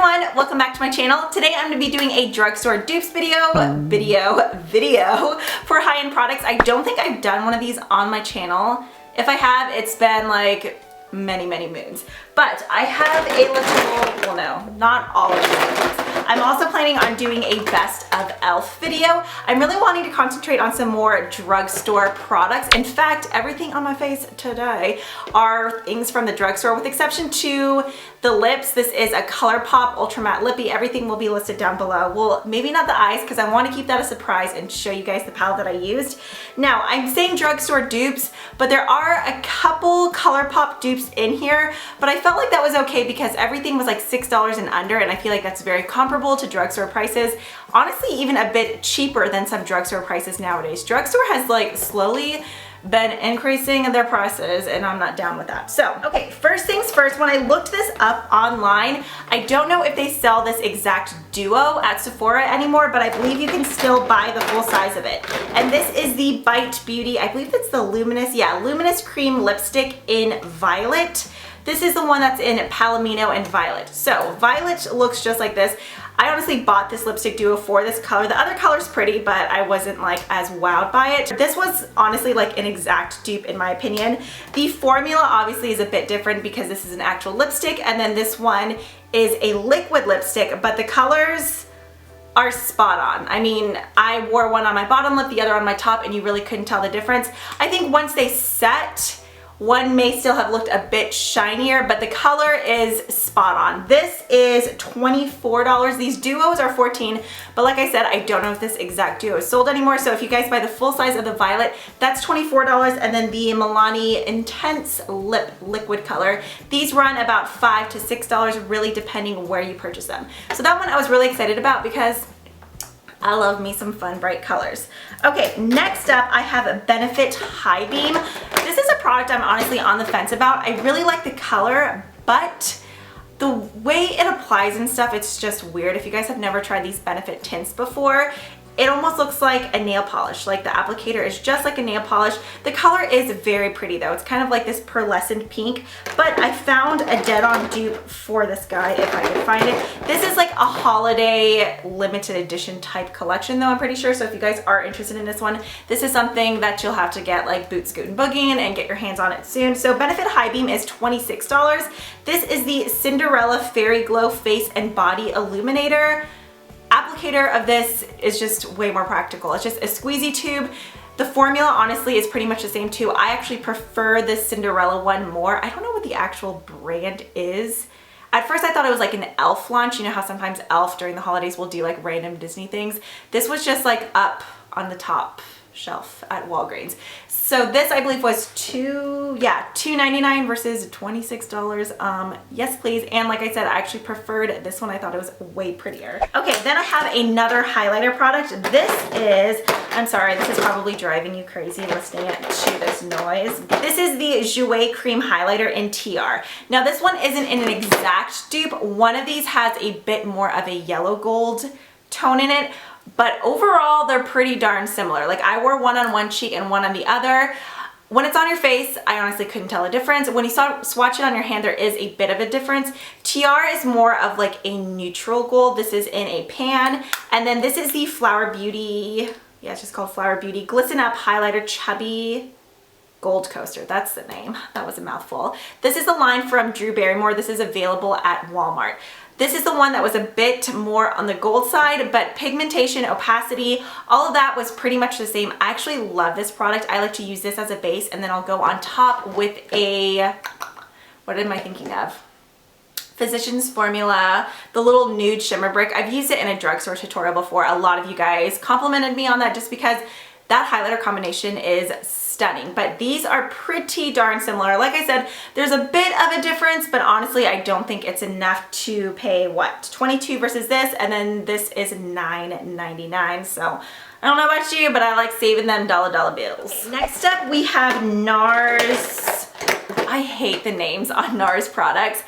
everyone, welcome back to my channel. Today I'm going to be doing a drugstore dupes video for high-end products. I don't think I've done one of these on my channel. If I have, it's been like many moons. But I have a little, well no, not all of these. I'm also planning on doing a best of e.l.f. video. I'm really wanting to concentrate on some more drugstore products. In fact, everything on my face today are things from the drugstore with exception to the lips. This is a ColourPop Ultra Matte Lippy. Everything will be listed down below. Well, maybe not the eyes because I want to keep that a surprise and show you guys the palette that I used. Now, I'm saying drugstore dupes, but there are a couple ColourPop dupes in here, but I felt like that was okay because everything was like $6 and under, and I feel like that's very comparable to drugstore prices. Honestly, even a bit cheaper than some drugstore prices nowadays. Drugstore has like slowly been increasing their prices and I'm not down with that. So, okay, first things first, when I looked this up online, I don't know if they sell this exact duo at Sephora anymore, but I believe you can still buy the full size of it. And this is the Bite Beauty, I believe it's the Luminous, yeah, Luminous Cream Lipstick in Violet. This is the one that's in Palomino and Violet. So Violet looks just like this. I honestly bought this lipstick duo for this color. The other color's pretty, but I wasn't like as wowed by it. This was honestly like an exact dupe in my opinion. The formula obviously is a bit different because this is an actual lipstick, and then this one is a liquid lipstick, but the colors are spot on. I mean, I wore one on my bottom lip, the other on my top, and you really couldn't tell the difference. I think once they set, one may still have looked a bit shinier, but the color is spot on. This is $24. These duos are $14, but like I said, I don't know if this exact duo is sold anymore. So if you guys buy the full size of the Violet, that's $24, and then the MILANI Intense Lip Liquid Color, these run about $5 to $6, really depending where you purchase them. So that one I was really excited about because I love me some fun bright colors. Okay, next up I have a Benefit High Beam. This is a product I'm honestly on the fence about. I really like the color, but the way it applies and stuff, it's just weird. If you guys have never tried these Benefit tints before, it almost looks like a nail polish. Like the applicator is just like a nail polish. The color is very pretty though. It's kind of like this pearlescent pink, but I found a dead-on dupe for this guy if I could find it. This is like a holiday limited edition type collection though, I'm pretty sure. So if you guys are interested in this one, this is something that you'll have to get like boot scootin' boogieing and get your hands on it soon. So Benefit High Beam is $26. This is the Cinderella Fairy Glow Face and Body Illuminator. Applicator of this is just way more practical. It's just a squeezy tube. The formula honestly is pretty much the same too. I actually prefer this Cinderella one more. I don't know what the actual brand is. At first I thought it was like an e.l.f. launch. You know how sometimes e.l.f. during the holidays will do like random Disney things. This was just like up on the top shelf at Walgreens. So this I believe was $2.99 versus $26. Yes please. And like I said, I actually preferred this one. I thought it was way prettier. Okay, then I have another highlighter product. This is, I'm sorry, this is probably driving you crazy listening to this noise. This is the Jouer Cream Highlighter in TR. Now this one isn't in an exact dupe. One of these has a bit more of a yellow gold tone in it, but overall they're pretty darn similar. Like I wore one on one cheek and one on the other. When it's on your face, I honestly couldn't tell a difference. When you swatch it on your hand, there is a bit of a difference. TR is more of like a neutral gold. This is in a pan. And then this is the Flower Beauty, yeah, it's just called Flower Beauty Glisten Up Highlighter Chubby Gold Coaster. That's the name. That was a mouthful. This is the line from Drew Barrymore. This is available at Walmart. This is the one that was a bit more on the gold side, but pigmentation, opacity, all of that was pretty much the same. I actually love this product. I like to use this as a base, and then I'll go on top with a, what am I thinking of? Physicians Formula, the little nude shimmer brick. I've used it in a drugstore tutorial before. A lot of you guys complimented me on that just because that highlighter combination is stunning, but these are pretty darn similar. Like I said, there's a bit of a difference, but honestly, I don't think it's enough to pay what, $22 versus this, and then this is $9.99. So I don't know about you, but I like saving them dollar bills. Okay, next up, we have NARS. I hate the names on NARS products.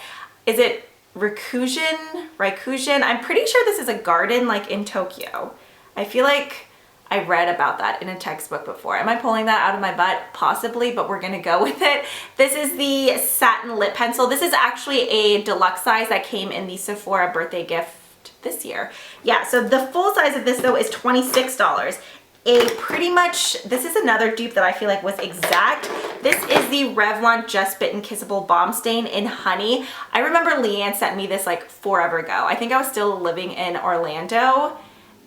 Is it Raikujen? I'm pretty sure this is a garden like in Tokyo. I feel like I read about that in a textbook before. Am I pulling that out of my butt? Possibly, but we're gonna go with it. This is the satin lip pencil. This is actually a deluxe size that came in the Sephora birthday gift this year. Yeah, so the full size of this though is $26. This is another dupe that I feel like was exact. This is the Revlon Just Bitten Kissable Balm Stain in Honey. I remember Leanne sent me this like forever ago. I think I was still living in Orlando,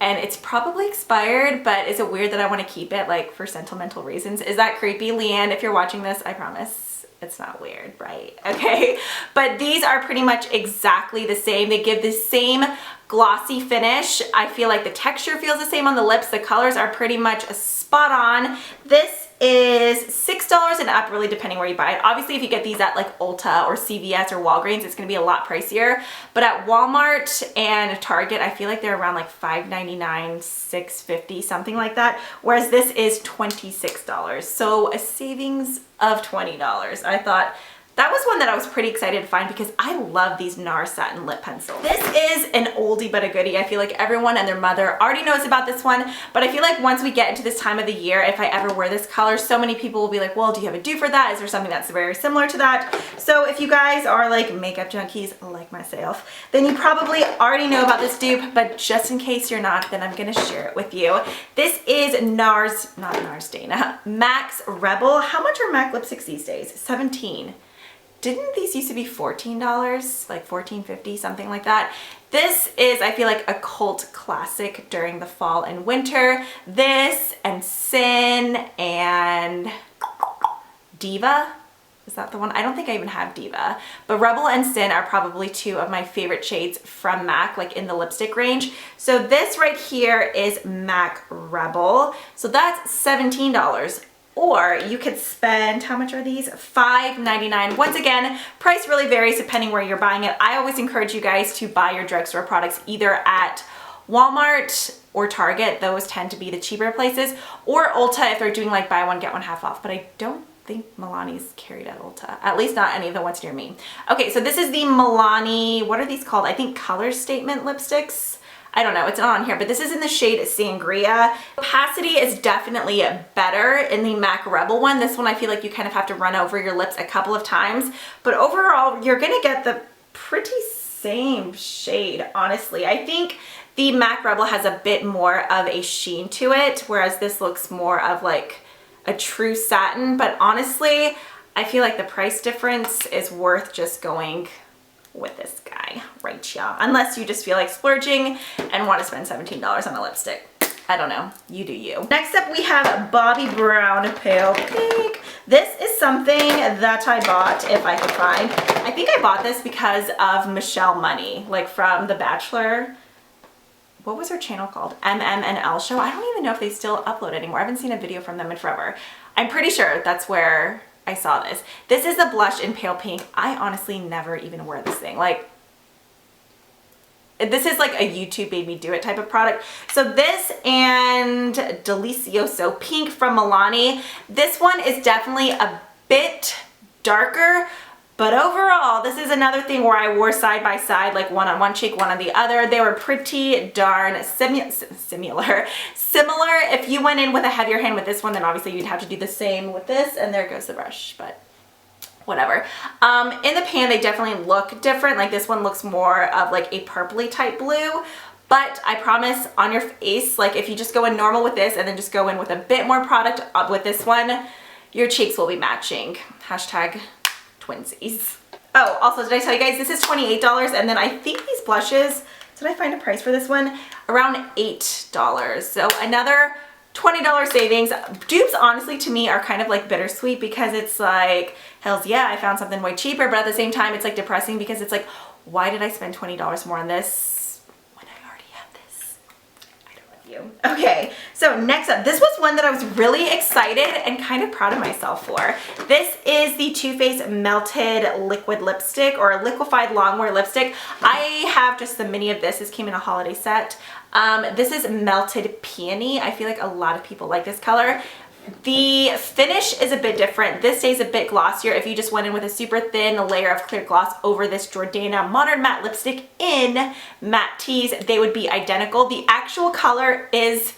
and it's probably expired, but is it weird that I want to keep it like for sentimental reasons? Is that creepy? Leanne, if you're watching this, I promise it's not weird, right? Okay, but these are pretty much exactly the same. They give the same glossy finish. I feel like the texture feels the same on the lips. The colors are pretty much spot on. This is $6 and up, really depending where you buy it. Obviously, if you get these at like Ulta or CVS or Walgreens, it's gonna be a lot pricier. But at Walmart and Target, I feel like they're around like $5.99, $6.50, something like that. Whereas this is $26. So a savings of $20. I thought that was one that I was pretty excited to find because I love these NARS satin lip pencils. This is an oldie but a goodie. I feel like everyone and their mother already knows about this one, but I feel like once we get into this time of the year, if I ever wear this color, so many people will be like, well, do you have a dupe for that? Is there something that's very similar to that? So if you guys are like makeup junkies like myself, then you probably already know about this dupe, but just in case you're not, then I'm gonna share it with you. This is NARS, not NARS Dana, MAC's Rebel. How much are MAC lipsticks these days? $17. Didn't these used to be $14, like $14.50, something like that? This is, I feel like, a cult classic during the fall and winter. This and Sin and Diva. Is that the one? I don't think I even have Diva. But Rebel and Sin are probably two of my favorite shades from MAC, like in the lipstick range. So this right here is MAC Rebel. So that's $17. Or you could spend, how much are these? $5.99. Once again, price really varies depending where you're buying it. I always encourage you guys to buy your drugstore products either at Walmart or Target. Those tend to be the cheaper places. Or Ulta if they're doing like buy one, get one half off. But I don't think MILANI's carried at Ulta. At least not any of the ones near me. Okay, so this is the MILANI, what are these called? I think Color Statement lipsticks. I don't know, it's not on here, but this is in the shade Sangria. Opacity is definitely better in the MAC Rebel one. This one I feel like you kind of have to run over your lips a couple of times, but overall you're gonna get the pretty same shade, honestly. I think the MAC Rebel has a bit more of a sheen to it, whereas this looks more of like a true satin, but honestly, I feel like the price difference is worth just going with this guy right here, unless you just feel like splurging and want to spend $17 on a lipstick. I don't know, you do you. Next up we have Bobbi Brown Pale Pink. This is something that I bought, if I could find. I think I bought this because of Michelle Money, like from The Bachelor. What was her channel called? MMNL Show? I don't even know if they still upload anymore. I haven't seen a video from them in forever. I'm pretty sure that's where I saw this. This is the blush in Pale Pink. I honestly never even wear this thing. Like, this is like a YouTube made me do it type of product. So this and Delicioso Pink from MILANI. This one is definitely a bit darker, but overall, this is another thing where I wore side by side, like one on one cheek, one on the other. They were pretty darn similar. If you went in with a heavier hand with this one, then obviously you'd have to do the same with this, and there goes the brush, but whatever. In the pan, they definitely look different. Like this one looks more of like a purpley type blue, but I promise on your face, like if you just go in normal with this and then just go in with a bit more product with this one, your cheeks will be matching. Hashtag twinsies. Oh, also, did I tell you guys, this is $28, and then I think these blushes, did I find a price for this one? Around $8. So another $20 savings. Dupes, honestly, to me are kind of like bittersweet because it's like, hells yeah, I found something way cheaper, but at the same time, it's like depressing because it's like, why did I spend $20 more on this when I already have this? I don't love you. Okay, so next up, this was one that I was really excited and kind of proud of myself for. This is the Too Faced Melted Liquid Lipstick, or Liquefied Longwear Lipstick. I have just the mini of this. This came in a holiday set. This is Melted Peony. I feel like a lot of people like this color. The finish is a bit different. This stays a bit glossier. If you just went in with a super thin layer of clear gloss over this Jordana Modern Matte Lipstick in Matte Tease, they would be identical. The actual color is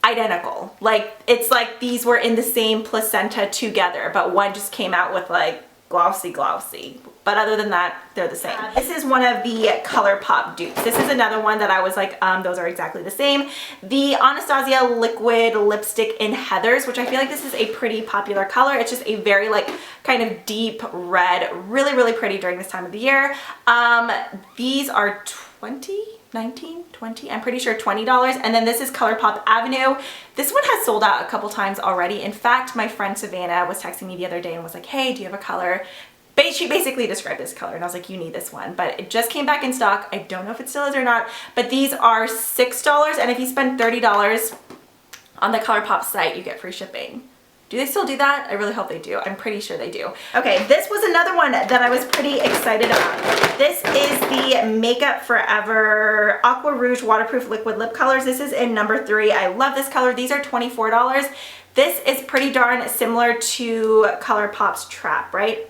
identical. Like, it's like these were in the same placenta together, but one just came out with like glossy. But other than that, they're the same. This is one of the ColourPop dupes. This is another one that I was like, those are exactly the same. The Anastasia liquid lipstick in Heathers, which I feel like this is a pretty popular color. It's just a very like kind of deep red, really pretty during this time of the year. These are 19, 20, I'm pretty sure $20. And then this is ColourPop Avenue. This one has sold out a couple times already. In fact, my friend Savannah was texting me the other day and was like, hey, do you have a color? She basically described this color and I was like, you need this one, but it just came back in stock. I don't know if it still is or not, but these are $6, and if you spend $30 on the ColourPop site, you get free shipping. Do they still do that? I really hope they do. I'm pretty sure they do. Okay, this was another one that I was pretty excited about. This is the Makeup Forever Aqua Rouge Waterproof Liquid Lip Colors. This is in number 3. I love this color. These are $24. This is pretty darn similar to ColourPop's Trap, right?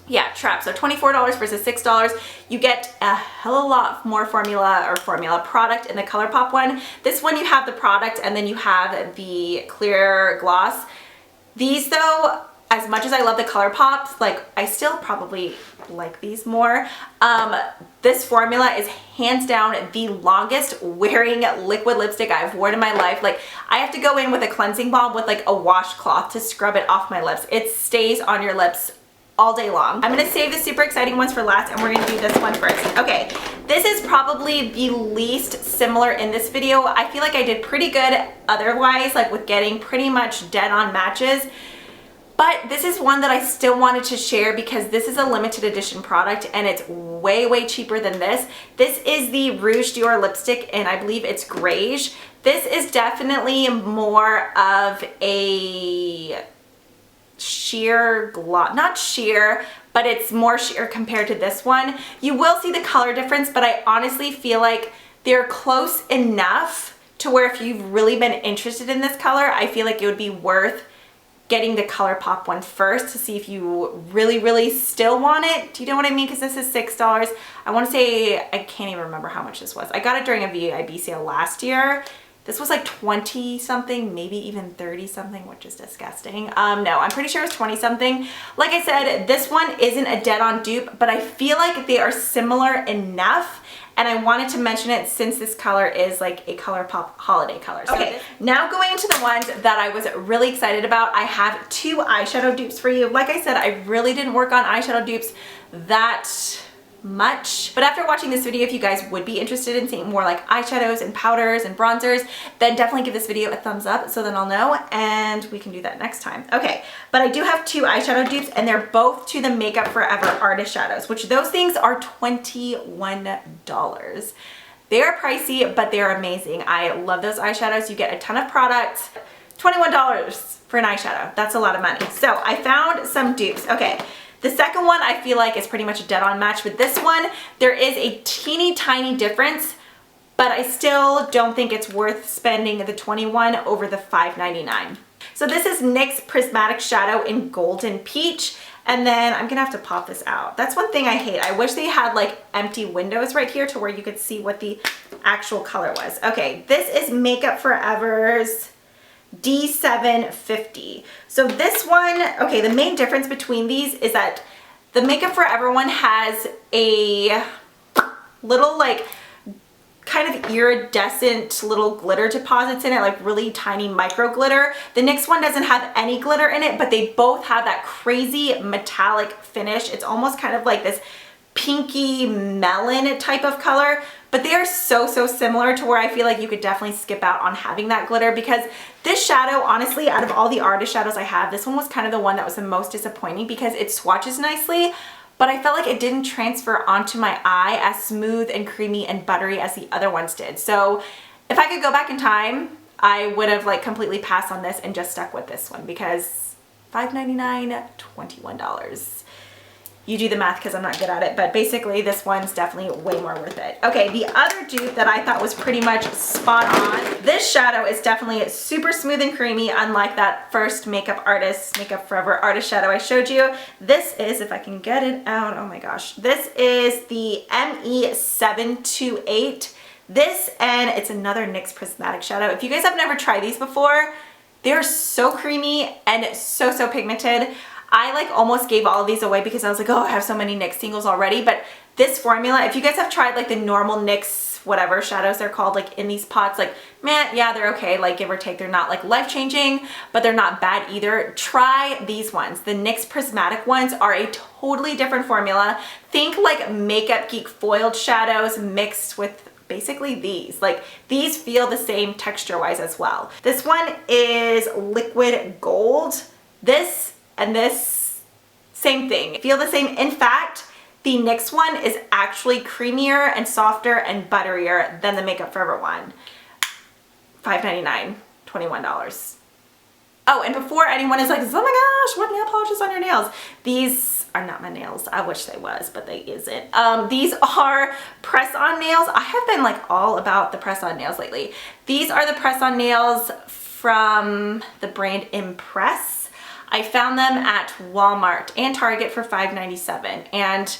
Yeah, Trap. So $24 versus $6. You get a hell of a lot more formula product in the ColourPop one. This one you have the product and then you have the clear gloss. These though, as much as I love the ColourPops, like I still probably like these more. This formula is hands down the longest wearing liquid lipstick I've worn in my life. Like I have to go in with a cleansing balm with like a washcloth to scrub it off my lips. It stays on your lips all day long. I'm gonna save the super exciting ones for last and we're gonna do this one first. Okay, this is probably the least similar in this video. I feel like I did pretty good otherwise, like with getting pretty much dead on matches. But this is one that I still wanted to share because this is a limited edition product and it's way cheaper than this. This is the Rouge Dior lipstick and I believe it's Greige. This is definitely more of a sheer gloss, not sheer, but it's more sheer compared to this one. You will see the color difference, but I honestly feel like they're close enough to where if you've really been interested in this color, I feel like it would be worth getting the ColourPop one first to see if you really still want it. Do you know what I mean? Because this is $6. I want to say, I can't even remember how much this was. I got it during a VIB sale last year. This was like 20 something, maybe even 30 something, which is disgusting. No, I'm pretty sure it was 20 something. Like I said, this one isn't a dead on dupe, but I feel like they are similar enough. And I wanted to mention it since this color is like a ColourPop holiday color. So okay, now going into the ones that I was really excited about, I have 2 eyeshadow dupes for you. Like I said, I really didn't work on eyeshadow dupes that much, but after watching this video, if you guys would be interested in seeing more like eyeshadows and powders and bronzers, then definitely give this video a thumbs up so then I'll know and we can do that next time. Okay, but I do have 2 eyeshadow dupes and they're both to the Makeup Forever Artist Shadows, which those things are $21. They are pricey, but they're amazing. I love those eyeshadows. You get a ton of products. $21 for an eyeshadow. That's a lot of money. So I found some dupes. Okay. The second one I feel like is pretty much a dead on match with this one. There is a teeny tiny difference, but I still don't think it's worth spending the $21 over the $5.99. So this is NYX Prismatic Shadow in Golden Peach. And then I'm gonna have to pop this out. That's one thing I hate. I wish they had like empty windows right here to where you could see what the actual color was. Okay, this is Makeup Forever's D750. So this one, okay, the main difference between these is that the Makeup Forever one has a little like kind of iridescent little glitter deposits in it, like really tiny micro glitter. The NYX one doesn't have any glitter in it, but they both have that crazy metallic finish. It's almost kind of like this pinky melon type of color, but they are so similar to where I feel like you could definitely skip out on having that glitter, because this shadow, honestly, out of all the artist shadows I have, this one was kind of the one that was the most disappointing because it swatches nicely, but I felt like it didn't transfer onto my eye as smooth and creamy and buttery as the other ones did. So if I could go back in time, I would have like completely passed on this and just stuck with this one because $5.99, $21. You do the math because I'm not good at it, but basically this one's definitely way more worth it. Okay, the other dupe that I thought was pretty much spot on. This shadow is definitely super smooth and creamy, unlike that first Makeup Forever Artist shadow I showed you. This is, if I can get it out, oh my gosh. This is the ME728 This, and it's another NYX Prismatic Shadow. If you guys have never tried these before, they're so creamy and so pigmented. I like almost gave all of these away because I was like, oh, I have so many NYX singles already. But this formula, if you guys have tried like the normal NYX, whatever shadows they're called, like in these pots, like, man, yeah, they're okay, like give or take. They're not like life-changing, but they're not bad either. Try these ones. The NYX Prismatic ones are a totally different formula. Think like Makeup Geek foiled shadows mixed with basically these. Like, these feel the same texture-wise as well. This one is Liquid Gold. This and this, same thing. Feel the same. In fact, the NYX one is actually creamier and softer and butterier than the Makeup Forever one. $5.99, $21. Oh, and before anyone is like, oh my gosh, what nail polish is on your nails? These are not my nails. I wish they was, but they isn't. These are press-on nails. I have been like all about the press-on nails lately. These are the press-on nails from the brand Impress. I found them at Walmart and Target for $5.97, and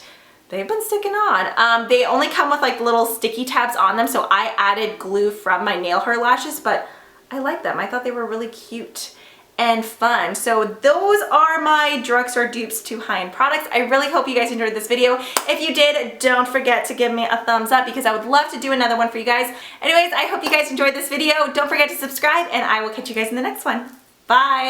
they've been sticking on. They only come with like little sticky tabs on them, so I added glue from my nail hair lashes, but I like them. I thought they were really cute and fun. So those are my drugstore dupes to high-end products. I really hope you guys enjoyed this video. If you did, don't forget to give me a thumbs up because I would love to do another one for you guys. Anyways, I hope you guys enjoyed this video. Don't forget to subscribe, and I will catch you guys in the next one. Bye!